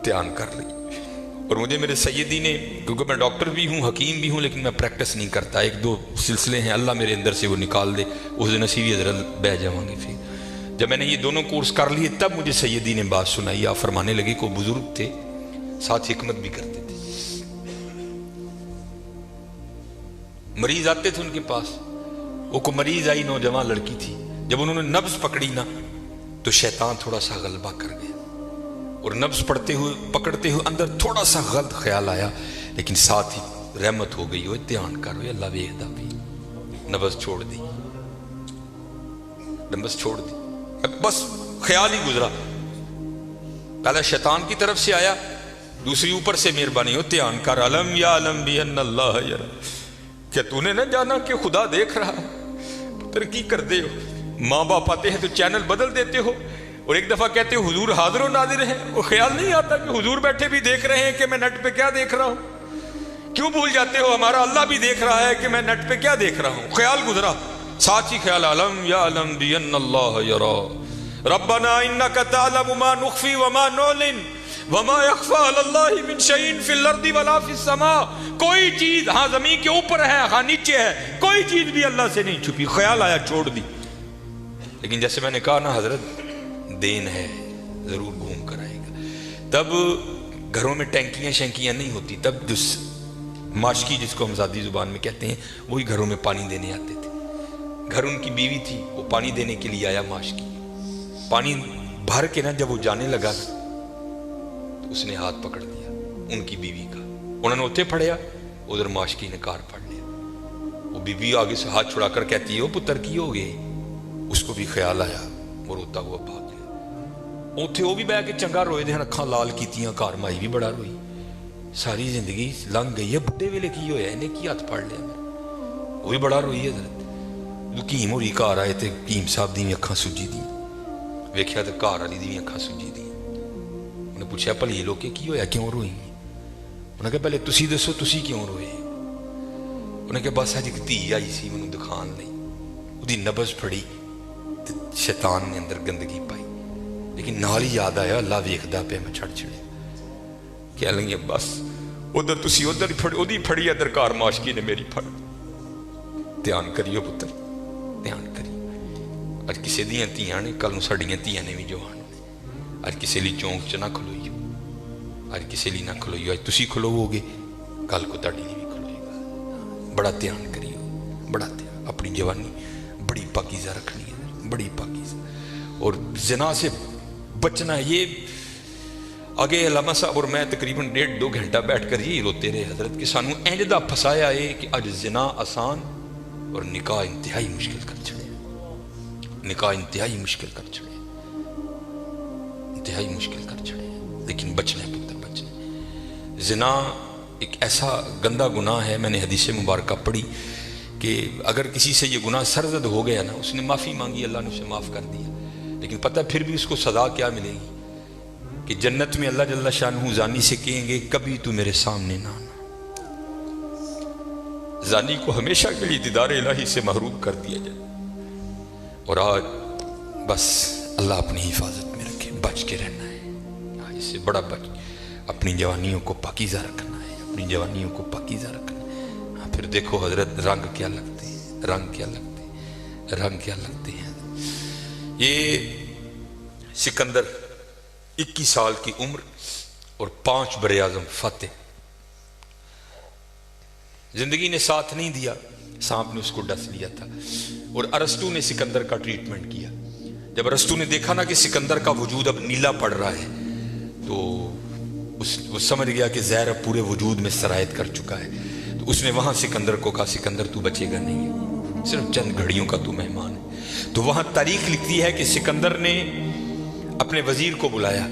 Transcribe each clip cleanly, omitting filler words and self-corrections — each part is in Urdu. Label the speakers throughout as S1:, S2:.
S1: دھیان کر لی. اور مجھے میرے سیدی نے، کیونکہ میں ڈاکٹر بھی ہوں حکیم بھی ہوں لیکن میں پریکٹس نہیں کرتا، ایک دو سلسلے ہیں اللہ میرے اندر سے وہ نکال دے، اس دن نصیبی حضرت بہ جاؤں گے. پھر جب میں نے یہ دونوں کورس کر لیے تب مجھے سیدی نے بات سنائی. آپ فرمانے لگے کو بزرگ تھے ساتھ حکمت بھی کرتے تھے. مریض آتے تھے ان کے پاس، وہ کو مریض آئی نوجوان لڑکی تھی، جب انہوں نے نبض پکڑی نا تو شیطان تھوڑا سا غلبہ کر گیا، اور نبض پڑھتے ہوئے پکڑتے ہوئے اندر تھوڑا سا غلط خیال آیا، لیکن ساتھ ہی رحمت ہو گئی. ہوئے دھیان کر ہوئے اللہ ویکھدا بھی، نبض چھوڑ دی، نبض چھوڑ دی، بس خیال ہی گزرا. پہلا شیطان کی طرف سے آیا، دوسری اوپر سے مہربانی ہو دھیان کر. علم یا علم بھی ان اللہ یرا، کیا تو نے نہ جانا کہ خدا دیکھ رہا؟ پتر کی کر دے ہو، ماں باپ آتے ہیں تو چینل بدل دیتے ہو، اور ایک دفعہ کہتے ہو حضور حاضر و ناظر ہیں، وہ خیال نہیں آتا کہ حضور بیٹھے بھی دیکھ رہے ہیں کہ میں نیٹ پہ کیا دیکھ رہا ہوں؟ کیوں بھول جاتے ہو ہمارا اللہ بھی دیکھ رہا ہے کہ میں نیٹ پہ کیا دیکھ رہا ہوں؟ خیال گزرا، ساتھ ہی خیال علم یا علم بھی ان اللہ یرا ربنا انک تعلم ما نخفی وما نعلن وما یخفی علی اللہ من شیء فی الارض ولا فی السماء. کوئی چیز ہاں زمین کے اوپر ہے ہاں نیچے ہے، کوئی چیز بھی اللہ سے نہیں چھپی. خیال آیا چھوڑ دی. لیکن جیسے میں نے کہا نا حضرت دین ہے ضرور گھوم کر آئے گا. تب گھروں میں ٹینکیاں شینکیاں نہیں ہوتی، تب جس ماشکی جس کو ہم ذاتی زبان میں کہتے ہیں وہی گھروں میں پانی دینے آتے تھے. گھر ان کی بیوی تھی، وہ پانی دینے کے لیے آیا ماشکی. پانی بھر کے نا جب وہ جانے لگا تو اس نے ہاتھ پکڑ دیا ان کی بیوی کا. انہوں نے اتنے پھڑیا، ادھر ماشکی نے کار پھڑ لیا. وہ بیوی آگے سے ہاتھ چھڑا کر کہتی ہے وہ پتر کی ہو گئے. اس کو بھی خیال آیا، وہ روتا ہوا بھاگ گیا. اتنے وہ بھی بہ کے چنگا روئے دے، اکھاں لال کیتیاں، گھر مائی بھی بڑا روئی. ساری زندگی لنگ گئی ہے، بڈھے ویلے کی ہویا انہیں کی ہاتھ پھڑ لیا میرا. وہ بھی بڑا روئی ہے حضرت. حکیم ہوری گھر آئے تے حکیم صاحب دی اکھاں سجی دی، ویکھیا تے گھر والی دی اکھاں سجی دی. انہیں پوچھا بھلی لوکے کی ہویا کیوں روئی؟ انہوں نے کہا پہلے تسی دسو تسی کیوں روئے؟ انہوں نے کہا بس اج ایک دھی آئی سی مینوں دکھان لئی، وہ نبض پھڑی تے شیطان نے اندر گندگی پائی، لیکن نال ہی یاد آیا اللہ ویکھدا پیا میں چھڑ چھڑیا. کہہ لیں گے بس ادھر تسی ادھر پھڑی پھڑی ادھر گھر ماشکی نے میری پھڑ. دھیان کریو پتر دھیان کریو. اج کسی دیاں تیاں نے کل نوں ساڈیاں تیاں نے بھی جوان نے. اج کسی لی چونک چ نہ کھلوئیو، اج کسی لی نہ کھلوئیو. اج تسی کھلوو گے کل کو تہاڈی لی بھی کھلوئے گا. بڑا دھیان کریو، بڑا دھیان. اپنی جوانی بڑی پاکیزہ رکھنی ہے، بڑی پاکیزہ. اور زنا سے بچنا ہے. یہ آگے علامہ صاحب اور میں تقریباً 1.5-2 گھنٹہ بیٹھ کر یہی روتے رہے حضرت کہ سانو انج دا پھسایا ہے کہ اج زنا آسان اور نکاح انتہائی مشکل کر چھڑے. نکاح انتہائی مشکل کر چھڑے، انتہائی مشکل کر چھڑے. لیکن بچنا ہے پتر، بچنا. زنا ایک ایسا گندا گناہ ہے، میں نے حدیث مبارکہ پڑھی کہ اگر کسی سے یہ گناہ سرزد ہو گیا نا، اس نے معافی مانگی اللہ نے اسے معاف کر دیا، لیکن پتہ پھر بھی اس کو سزا کیا ملے گی کہ جنت میں اللہ جل شانہ زانی سے کہیں گے کبھی تو میرے سامنے نہ آنا. زانی کو ہمیشہ کے لیے دیدار الہی سے محروم کر دیا جائے. اور آج بس اللہ اپنی حفاظت میں رکھے، بچ کے رہنا ہے. اس سے بڑا بچ، اپنی جوانیوں کو پاکیزہ رکھنا ہے، اپنی جوانیوں کو پاکیزہ رکھنا ہے. پھر دیکھو حضرت رنگ کیا لگتے ہیں، رنگ کیا لگتے ہیں، رنگ کیا لگتے ہیں. یہ سکندر 21 سال کی عمر اور 5 براعظم فاتح. زندگی نے ساتھ نہیں دیا، سانپ نے اس کو ڈس لیا تھا. اور ارسطو نے سکندر کا ٹریٹمنٹ کیا. جب ارسطو نے دیکھا نا کہ سکندر کا وجود اب نیلا پڑ رہا ہے تو وہ سمجھ گیا کہ زہر اب پورے وجود میں سرایت کر چکا ہے. تو اس نے وہاں سکندر کو کہا سکندر تو بچے گا نہیں ہے، صرف چند گھڑیوں کا تو مہمان ہے. تو وہاں تاریخ لکھتی ہے کہ سکندر نے اپنے وزیر کو بلایا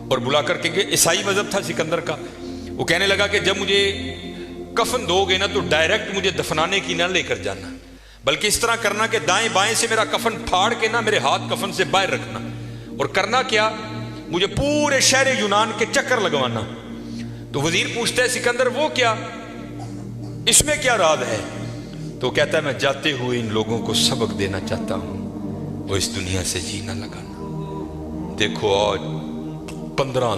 S1: اور بلا کر کے، عیسائی مذہب تھا سکندر کا، وہ کہنے لگا کہ جب مجھے کفن دو گے نا تو ڈائریکٹ مجھے دفنانے کی نہ لے کر جانا، بلکہ اس طرح کرنا کہ دائیں بائیں سے میرا کفن پھاڑ کے نا میرے ہاتھ کفن سے باہر رکھنا. اور کرنا کیا، مجھے پورے شہر یونان کے چکر لگوانا. تو وزیر پوچھتا ہے سکندر وہ کیا، اس میں کیا راز ہے؟ تو کہتا ہے میں جاتے ہوئے ان لوگوں کو سبق دینا چاہتا ہوں، وہ اس دنیا سے جی نہ لگانا. دیکھو آج 15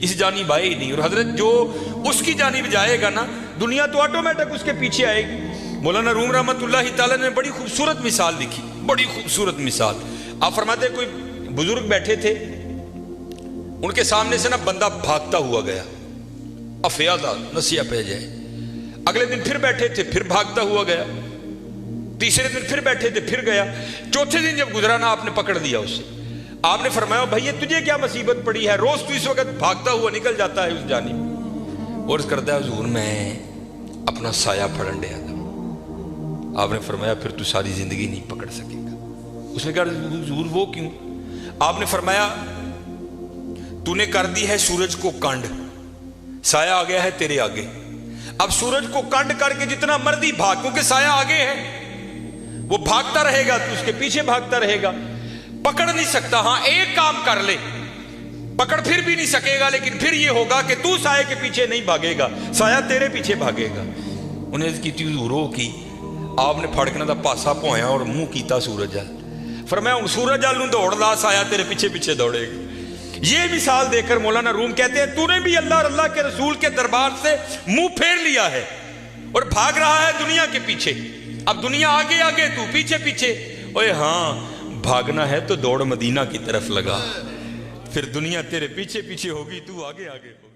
S1: اس جانب آئے ہی نہیں. اور حضرت جو اس کی جانب جائے گا نا دنیا تو آٹومیٹک اس کے پیچھے آئے گی. مولانا روم رحمۃ اللہ تعالیٰ نے بڑی خوبصورت مثال لکھی، بڑی خوبصورت مثال. آپ فرماتے ہیں کوئی بزرگ بیٹھے تھے، ان کے سامنے سے نا بندہ بھاگتا ہوا گیا، افیادہ نسیہ پہ جائے. اگلے دن پھر بیٹھے تھے، پھر بھاگتا ہوا گیا. تیسرے دن پھر بیٹھے تھے، پھر گیا. چوتھے دن جب گزرا نا آپ نے پکڑ دیا اسے. آپ نے فرمایا بھائی تجھے کیا مصیبت پڑی ہے، روز تو اس وقت بھاگتا ہوا نکل جاتا ہے اس جانب. اور کرتا ہے حضور میں اپنا سایہ پھڑن دیا تھا. آپ نے فرمایا پھر تو ساری زندگی نہیں پکڑ سکے گا. اس نے کہا حضور وہ کیوں؟ آپ نے فرمایا تو نے کر دی ہے سورج کو کنڈ، سایہ آ گیا ہے تیرے آگے. اب سورج کو کنڈ کر کے جتنا مرضی بھاگ، کیونکہ سایہ آگے ہے، وہ بھاگتا رہے گا تو اس کے پیچھے بھاگتا رہے گا، پکڑ نہیں سکتا. ہاں ایک کام کر لے، پکڑ پھر بھی نہیں سکے گا، لیکن پھر یہ ہوگا کہ تو سایہ کے پیچھے نہیں بھاگے گا، سایہ تیرے پیچھے بھاگے گا. انہیں اس کی تھی حضوروں کی. آپ نے پھڑکنا دا پاسا پویا اور منہ کیتا سورج جل. فرمایا ہوں سورج جل نوں دوڑ لا، سایہ تیرے پیچھے پیچھے دوڑے گا. یہ مثال دے کر مولانا روم کہتے ہیں تو نے بھی اللہ اور اللہ کے رسول کے دربار سے منہ پھیر لیا ہے اور بھاگ رہا ہے دنیا کے پیچھے. اب دنیا آگے آگے تو پیچھے پیچھے. اوے ہاں بھاگنا ہے تو دوڑ مدینہ کی طرف لگا، پھر دنیا تیرے پیچھے پیچھے ہوگی، تو آگے آگے ہو.